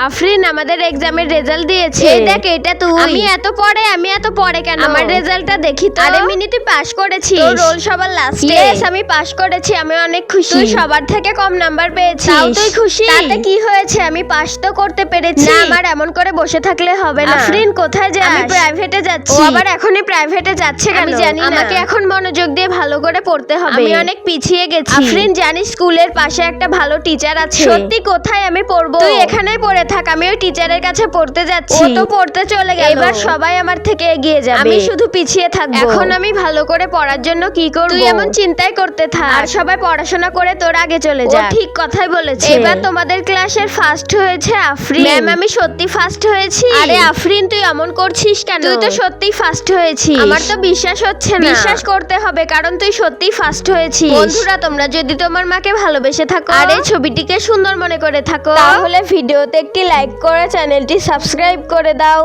আফরিন আমাদের এক্সামের রেজাল্ট দিয়েছে। এই দেখ এটা তুই। আমি এত পড়ে কেন? আমার রেজাল্টটা দেখি তো। আরে মিনি তুই পাস করেছিস। তোর রোল সবার লাস্টে। ইয়েস আমি পাস করেছি, আমি অনেক খুশি। তুই সবার থেকে কম নাম্বার পেয়েছিস। তাও তুই খুশি? তাতে কি হয়েছে, আমি পাস তো করতে পেরেছি। না, আমার এমন করে বসে থাকলে হবে না। আফরিন কোথায় যাস? আমি প্রাইভেটে যাচ্ছি। ও আবার এখনই প্রাইভেটে যাচ্ছে কেন? আমি জানি না। আমাকে এখন মনোযোগ দিয়ে ভালো করে পড়তে হবে। আমি অনেক পিছিয়ে গেছি। আফরিন, জানিস স্কুলের পাশে একটা ভালো টিচার আছে। সত্যি? কোথায় আমি পড়বো? তুই এখানেই পড়ে থাক, আমি ওই টিচারের কাছে পড়তে যাচ্ছি। ও তো পড়তে চলে গেল। এবার সবাই আমার থেকে এগিয়ে যাবে, আমি শুধু পিছিয়ে থাকবো। এখন আমি ভালো করে পড়ার জন্য কি করব? তুই এমন চিন্তাই করতে থাক, আর সবাই পড়াশোনা করে তোর আগে চলে যা। ঠিক কথাই বলেছে। এবার তোমাদের ক্লাসের ফার্স্ট হয়েছে আফরিন। ম্যাম আমি সত্যি ফার্স্ট হয়েছি। আরে আফরিন তুই এমন করছিস কেন? তুই তো সত্যিই ফার্স্ট হয়েছিস। আমার তো বিশ্বাস হচ্ছে না। বিশ্বাস করতে হবে, কারণ তুই সত্যিই ফার্স্ট হয়েছিস। বন্ধুরা তোমরা যদি তোমার মাকে ভালোবেসে থাকো আর এই ছবিটিকে সুন্দর মনে করে থাকো, তাহলে ভিডিওতে একটি লাইক করে চ্যানেলটি সাবস্ক্রাইব করে দাও।